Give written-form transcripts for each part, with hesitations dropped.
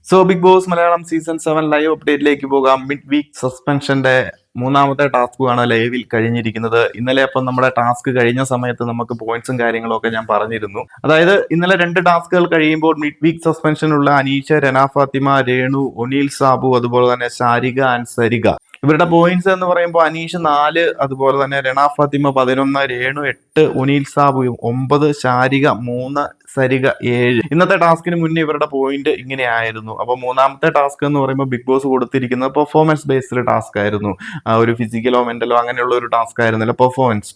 Big boss Malayalam season 7 live അപ്ഡേറ്റിലേക്ക് പോകാം. Mid week സസ്പെൻഷന്റെ മൂന്നാമത്തെ ടാസ്കുമാണ് ലൈവിൽ കഴിഞ്ഞിരിക്കുന്നത്. ഇന്നലെ അപ്പം നമ്മുടെ ടാസ്ക് കഴിഞ്ഞ സമയത്ത് നമുക്ക് പോയിന്റ്സും കാര്യങ്ങളും ഒക്കെ ഞാൻ പറഞ്ഞിരുന്നു. അതായത് ഇന്നലെ 2 ടാസ്കുകൾ കഴിയുമ്പോൾ മിഡ് വീക്ക് സസ്പെൻഷനുള്ള അനീഷ, രന ഫാത്തിമ, രേണു, ഒനീൽ സാബു, അതുപോലെ തന്നെ ശാരിക ആൻഡ് സരിക. ഇവരുടെ പോയിന്റ്സ് എന്ന് പറയുമ്പോൾ അനീഷ് 4, അതുപോലെ തന്നെ രണ ഫാത്തിമ 11, രേണു 8, ഒനീൽ സാബു 9, ശാരിക 3, സരിക 7. ഇന്നത്തെ ടാസ്കിന് മുന്നേ ഇവരുടെ പോയിന്റ് ഇങ്ങനെയായിരുന്നു. അപ്പൊ മൂന്നാമത്തെ ടാസ്ക് എന്ന് പറയുമ്പോൾ ബിഗ് ബോസ് കൊടുത്തിരിക്കുന്നത് പെർഫോമൻസ് ബേസ്ഡ് ടാസ്ക് ആയിരുന്നു. ഒരു ഫിസിക്കലോ മെന്റലോ അങ്ങനെയുള്ള ഒരു ടാസ്ക് ആയിരുന്നില്ല.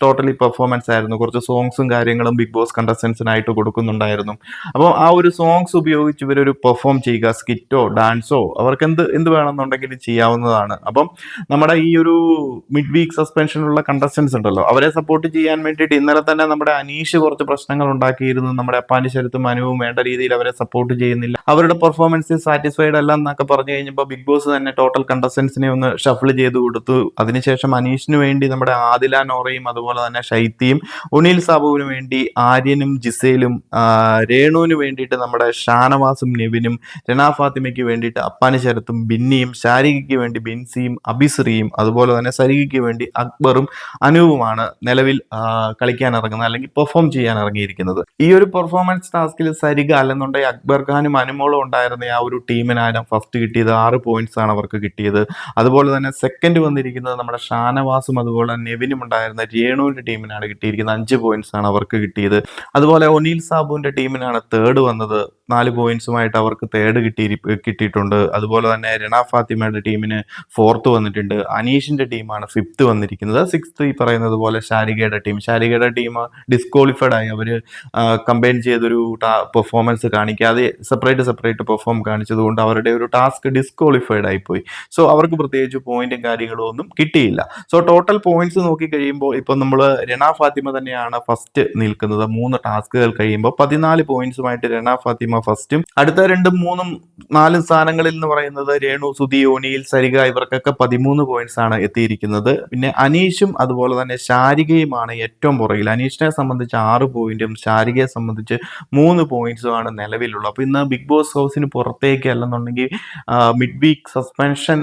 ടോട്ടലി പെർഫോമൻസ് ആയിരുന്നു. കുറച്ച് സോങ്സും കാര്യങ്ങളും ബിഗ് ബോസ് കണ്ടസ്റ്റൻസിനായിട്ട് കൊടുക്കുന്നുണ്ടായിരുന്നു. അപ്പോൾ ആ ഒരു സോങ്സ് ഉപയോഗിച്ച് ഇവരൊരു പെർഫോം ചെയ്യുക, സ്കിറ്റോ ഡാൻസോ അവർക്ക് എന്ത് വേണമെന്നുണ്ടെങ്കിലും ചെയ്യാവുന്നതാണ്. അപ്പം നമ്മുടെ ഈ ഒരു മിഡ് വീക്ക് സസ്പെൻഷനുള്ള കണ്ടസ്റ്റൻസ് ഉണ്ടല്ലോ, അവരെ സപ്പോർട്ട് ചെയ്യാൻ വേണ്ടിയിട്ട് ഇന്നലെ തന്നെ നമ്മുടെ അനീഷ് കുറച്ച് പ്രശ്നങ്ങൾ ഉണ്ടാക്കിയിരുന്നു. നമ്മുടെ അപ്പാനി ശരത്തും അനുവും വേണ്ട രീതിയിൽ അവരെ സപ്പോർട്ട് ചെയ്യുന്നില്ല, അവരുടെ പെർഫോമൻസ് സാറ്റിസ്ഫൈഡ് അല്ല എന്നൊക്കെ പറഞ്ഞു കഴിഞ്ഞപ്പോൾ ബിഗ് ബോസ് തന്നെ ടോട്ടൽ കണ്ടസ്റ്റൻസിനെ ഒന്ന് ഷഫിൾ ചെയ്ത് കൊടുത്തു. അതിനുശേഷം അനീഷിന് വേണ്ടി നമ്മുടെ ആദില നോറയും അതുപോലെ തന്നെ ഷൈത്തിയും, ഒനീൽ സാബുവിന് വേണ്ടി ആര്യനും ജിസേലും, രേണുവിന് വേണ്ടിയിട്ട് നമ്മുടെ ഷാനവാസും നെവിനും, രന ഫാത്തിമയ്ക്ക് വേണ്ടിയിട്ട് അപ്പാനി ശരത്തും ബിന്നിയും, ശാരികയ്ക്ക് വേണ്ടി ബിൻസിയും അബിശ്രീയും, അതുപോലെ തന്നെ സരികയ്ക്ക് വേണ്ടി അക്ബറും അനുവുമാണ് നിലവിൽ കളിക്കാൻ ഇറങ്ങുന്നത്, അല്ലെങ്കിൽ പെർഫോം ചെയ്യാൻ ഇറങ്ങിയിരിക്കുന്നത്. ഈ ഒരു പെർഫോമൻസ് ടാസ്കിൽ സരിക അല്ലെന്നുണ്ടെങ്കിൽ അക്ബർ ഖാനും അനുമോളും ഉണ്ടായിരുന്ന ആ ഒരു ടീമിനാണ് ഫസ്റ്റ് കിട്ടിയത്. 6 പോയിന്റ്സ് ആണ് അവർക്ക് കിട്ടിയത്. അതുപോലെ തന്നെ സെക്കൻഡ് വന്നിരിക്കുന്നത് നമ്മുടെ ഷാനവാസും അതുപോലെ നെവിനും ഉണ്ടായിരുന്ന രേണുവിന്റെ ടീമിനാണ് കിട്ടിയിരിക്കുന്നത്. 5 പോയിന്റ്സ് ആണ് അവർക്ക് കിട്ടിയത്. അതുപോലെ ഒനീൽ സാബുവിന്റെ ടീമിനാണ് തേർഡ് വന്നത്. 4 പോയിന്റ്സുമായിട്ട് അവർക്ക് തേർഡ് കിട്ടിയിട്ടുണ്ട്. അതുപോലെ തന്നെ രണ ഫാത്തിമയുടെ ടീമിന് ഫോർത്ത് വന്നിട്ടുണ്ട്. അനീഷിന്റെ ടീമാണ് ഫിഫ്ത്ത് വന്നിരിക്കുന്നത്. സിക്സ്ത് ഈ പറയുന്നത് പോലെ ശാരികയുടെ ടീം ഡിസ്ക്വാളിഫൈഡ് ആയി. അവര് കമ്പൈൻ ചെയ്തൊരു പെർഫോമൻസ് കാണിക്കാതെ സെപ്പറേറ്റ് പെർഫോം കാണിച്ചതുകൊണ്ട് അവരുടെ ഒരു ടാസ്ക് ഡിസ്ക്വാളിഫൈഡ് ആയിപ്പോയി. സോ അവർക്ക് പ്രത്യേകിച്ച് പോയിന്റും കാര്യങ്ങളും ഒന്നും കിട്ടിയില്ല. സോ ടോട്ടൽ പോയിന്റ്സ് നോക്കി കഴിയുമ്പോൾ ഇപ്പൊ നമ്മൾ രണ ഫാത്തിമ തന്നെയാണ് ഫസ്റ്റ് നിൽക്കുന്നത്. 3 ടാസ്കുകൾ കഴിയുമ്പോൾ 14 പോയിന്റ്സുമായിട്ട് രണ ഫാത്തിമ ഫസ്റ്റും, അടുത്ത 2, 3, 4 സ്ഥാനങ്ങളിൽ എന്ന് പറയുന്നത് രേണു, സുധി, ഒനീൽ, സരിക ഇവർക്കൊക്കെ 13 പോയിന്റ്സ് ആണ് എത്തിയിരിക്കുന്നത്. പിന്നെ അനീഷും അതുപോലെ തന്നെ ശാരികയുമാണ് ഏറ്റവും പുറകിൽ. അനീഷിനെ സംബന്ധിച്ച് 6 പോയിന്റും ശാരികയെ സംബന്ധിച്ച് 3 പോയിന്റ്സും ആണ് നിലവിലുള്ളത്. അപ്പൊ ഇന്ന് ബിഗ് ബോസ് ഹൗസിന് പുറത്തേക്ക് അല്ലെന്നുണ്ടെങ്കിൽ മിഡ് വീക്ക് സസ്പെൻഷൻ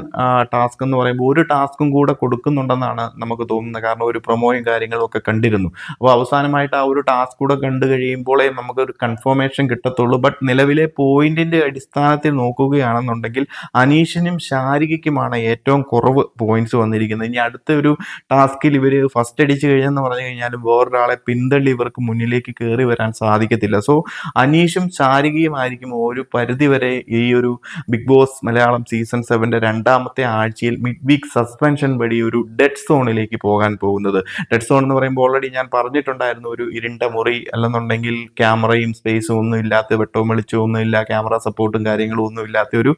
ടാസ്ക് എന്ന് പറയുമ്പോൾ ഒരു ടാസ്കും കൂടെ കൊടുക്കുന്നുണ്ടെന്നാണ് നമുക്ക് തോന്നുന്നത്. കാരണം ഒരു പ്രൊമോയും കാര്യങ്ങളും ഒക്കെ കണ്ടിരുന്നു. അപ്പോൾ അവസാനമായിട്ട് ആ ഒരു ടാസ്ക് കൂടെ കണ്ടു കഴിയുമ്പോഴേ നമുക്കൊരു കൺഫർമേഷൻ കിട്ടത്തുള്ളൂ. ബട്ട് നിലവിലെ പോയിന്റിന്റെ അടിസ്ഥാനത്തിൽ നോക്കുകയാണെന്നുണ്ടെങ്കിൽ അനീഷിനും ശാരികയ്ക്കുമാണ് ഏറ്റവും കുറവ് പോയിന്റ്സ് വന്നിരിക്കുന്നത്. ഇനി അടുത്ത ഒരു ടാസ്കിൽ ഇവർ ഫസ്റ്റ് അടിച്ചു കഴിഞ്ഞെന്ന് പറഞ്ഞു കഴിഞ്ഞാലും വേറൊരാളെ പിന്തള്ളി ഇവർക്ക് മുന്നിലേക്ക് കയറി വരാൻ സാധിക്കത്തില്ല. സോ അനീഷും ശാരികയും ആയിരിക്കും ഒരു പരിധി വരെ ഈ ഒരു ബിഗ് ബോസ് മലയാളം സീസൺ 7ന്റെ 2ാമത്തെ ആഴ്ചയിൽ മിഡ് വീക്ക് സസ്പെൻഷൻ വഴി ഒരു ഡെഡ് സോണിലേക്ക് പോകാൻ പോകുന്നത്. ഡെഡ് സോൺ എന്ന് പറയുമ്പോൾ ഓൾറെഡി ഞാൻ പറഞ്ഞിട്ടുണ്ടായിരുന്നു, ഒരു ഇരുണ്ട മുറി അല്ലെന്നുണ്ടെങ്കിൽ ക്യാമറയും സ്പേസും ഒന്നും ഇല്ലാത്ത, വെട്ടവും വെളിച്ചവും ഒന്നും ഇല്ല, ക്യാമറ സപ്പോർട്ടും കാര്യങ്ങളും ഒന്നും ഇല്ലാത്ത ഒരു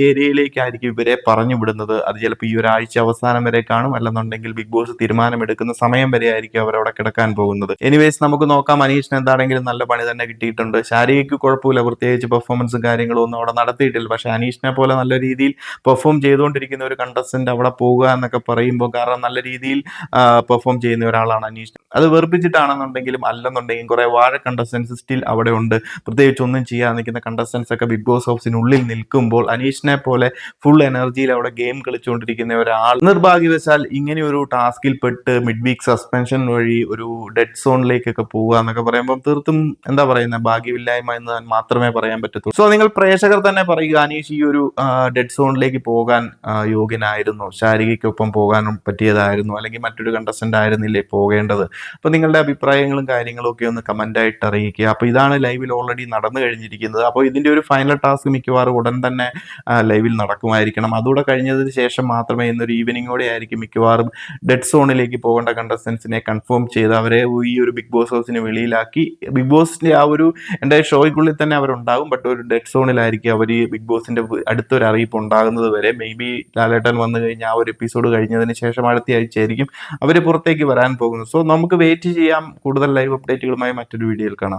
ഏരിയയിലേക്കായിരിക്കും ഇവരെ പറഞ്ഞു വിടുന്നത്. അത് ചിലപ്പോൾ ഈ ഒരാഴ്ച അവസാനം വരെ കാണും, അല്ലെന്നുണ്ടെങ്കിൽ ബിഗ് ബോസ് തീരുമാനമെടുക്കുന്ന സമയം വരെ ആയിരിക്കും അവരവിടെ കിടക്കാൻ പോകുന്നത്. എനിവേസ് നമുക്ക് നോക്കാം. അനീഷിന് എന്താണെങ്കിലും നല്ല പണി തന്നെ കിട്ടിയിട്ടുണ്ട്. ശാരീരിക കുഴപ്പമില്ല, പ്രത്യേകിച്ച് പെർഫോമൻസും കാര്യങ്ങളും ഒന്നും അവിടെ നടത്തിയിട്ടില്ല. പക്ഷെ അനീഷിനെ പോലെ നല്ല രീതിയിൽ പെർഫോം ചെയ്തുകൊണ്ടിരിക്കുന്ന ഒരു കണ്ടസ്റ്റന്റ് അവിടെ പോവുക എന്നൊക്കെ പറയുമ്പോൾ, കാരണം നല്ല രീതിയിൽ പെർഫോം ചെയ്യുന്ന ഒരാളാണ് അനീഷ്. അത് വെറുപ്പിച്ചിട്ടാണെന്നുണ്ടെങ്കിലും അല്ലെന്നുണ്ടെങ്കിൽ കുറെ വാഴ കണ്ടസ്റ്റൻസ് സ്റ്റിൽ അവിടെ ഉണ്ട്. പ്രത്യേകിച്ച് ഒന്നും ചെയ്യാൻ നിൽക്കുന്ന കണ്ടസ്റ്റൻസ് ഒക്കെ ബിഗ് ബോസ് ഹൗസിനുള്ളിൽ നിൽക്കുമ്പോൾ അനീഷിനെ പോലെ ഫുൾ എനർജിയിൽ അവിടെ ഗെയിം കളിച്ചുകൊണ്ടിരിക്കുന്ന ഒരാൾ നിർഭാഗ്യവശാൽ ഇങ്ങനെ ഒരു ടാസ്കിൽ പെട്ട് മിഡ് വീക്ക് സസ്പെൻഷൻ വഴി ഒരു ഡെഡ് സോണിലേക്കൊക്കെ പോവുക എന്നൊക്കെ പറയുമ്പോൾ തീർത്തും എന്താ പറയുന്നത്, ഭാഗ്യമില്ലായ്മ എന്ന് മാത്രമേ പറയാൻ പറ്റത്തുള്ളൂ. സോ നിങ്ങൾ പ്രേക്ഷകർ തന്നെ പറയുക, അനീഷ് ഈ ഒരു ഡെഡ് സോണിലേക്ക് പോകാൻ യോഗ്യനായിരുന്നു, ശാരീരിക്കൊപ്പം പോകാനും പറ്റിയതായിരുന്നു, അല്ലെങ്കിൽ മറ്റൊരു കണ്ടസ്റ്റന്റ് ആയിരുന്നില്ലേ പോകേണ്ടത്? അപ്പോൾ നിങ്ങളുടെ അഭിപ്രായങ്ങളും കാര്യങ്ങളും ഒക്കെ ഒന്ന് കമന്റായിട്ട് അറിയിക്കുക. അപ്പോൾ ഇതാണ് ലൈവിൽ ഓൾറെഡി നടന്നു കഴിഞ്ഞിരിക്കുന്നത്. അപ്പോൾ ഇതിന്റെ ഒരു ഫൈനൽ ടാസ്ക് മിക്കവാറും ഉടൻ തന്നെ ലൈവിൽ നടക്കുമായിരിക്കണം. അതുകൂടെ കഴിഞ്ഞതിന് ശേഷം മാത്രമേ ഇന്നൊരു ഈവനിങ്ങോടെ ആയിരിക്കും മിക്കവാറും ഡെഡ് സോണിലേക്ക് പോകേണ്ട കണ്ടസ്റ്റൻസിനെ കൺഫേം ചെയ്ത് അവരെ ഈ ഒരു ബിഗ് ബോസ് ഹൗസിന് വെളിയിലാക്കി, ബിഗ് ബോസിന്റെ ആ ഒരു എൻ്റെ ഷോയ്ക്കുള്ളിൽ തന്നെ അവരുണ്ടാകും. ബട്ട് ഒരു ഡെഡ് സോണിലായിരിക്കും അവർ ബിഗ് ബോസിന്റെ അടുത്തൊരു അറിയിപ്പ് ഉണ്ടാകുന്നത് വരെ. മേ ബി ലാലേട്ടൻ വന്നു കഴിഞ്ഞാൽ ആ ഒരു എപ്പിസോഡ് കഴിഞ്ഞതിന് ശേഷം അടുത്ത ആഴ്ച ആയിരിക്കും അവർ പുറത്തേക്ക് വരാൻ പോകുന്നത്. സോ നമുക്ക് വെയിറ്റ് ചെയ്യാം. കൂടുതൽ ലൈവ് അപ്ഡേറ്റുകളുമായി മറ്റൊരു വീഡിയോയിൽ കാണാം.